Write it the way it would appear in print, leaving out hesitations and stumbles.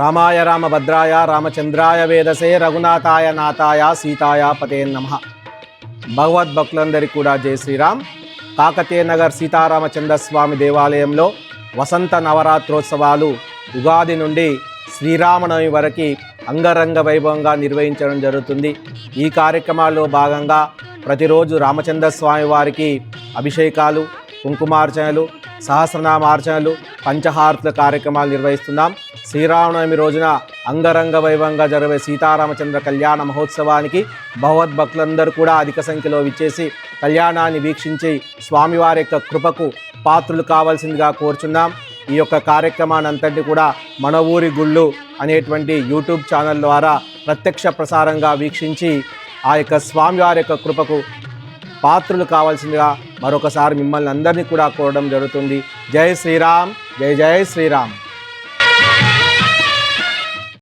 రామాయ రామభద్రాయ రామచంద్రాయ వేదసే రఘునాథాయ నాథాయ సీతాయ పతే నమః. భగవద్భక్తులందరికీ కూడా జై శ్రీరామ్. కాకతీయ నగర్ సీతారామచంద్రస్వామి దేవాలయంలో వసంత నవరాత్రోత్సవాలు ఉగాది నుండి శ్రీరామనవమి వరకు అంగరంగ వైభవంగా నిర్వహించడం జరుగుతుంది. ఈ కార్యక్రమాల్లో భాగంగా ప్రతిరోజు రామచంద్రస్వామి వారికి అభిషేకాలు, కుంకుమార్చనలు, సహస్రనామార్చనలు, పంచహారతుల కార్యక్రమాలు నిర్వహిస్తున్నాం. శ్రీరామనవమి రోజున అంగరంగ వైభవంగా జరిగే సీతారామచంద్ర కళ్యాణ మహోత్సవానికి భగవద్భక్తులందరూ కూడా అధిక సంఖ్యలో విచ్చేసి కళ్యాణాన్ని వీక్షించి స్వామివారి యొక్క కృపకు పాత్రులు కావాల్సిందిగా కోరుచున్నాం. ఈ యొక్క కార్యక్రమాన్ని అంతటి కూడా మన ఊరి గుళ్ళు అనేటువంటి యూట్యూబ్ ఛానల్ ద్వారా ప్రత్యక్ష ప్రసారంగా వీక్షించి ఆ యొక్క స్వామివారి యొక్క కృపకు పాత్రులు కావాల్సిందిగా మరొకసారి మిమ్మల్ని అందరినీ కూడా కోరడం జరుగుతుంది. జై శ్రీరామ్, జై జై శ్రీరామ్.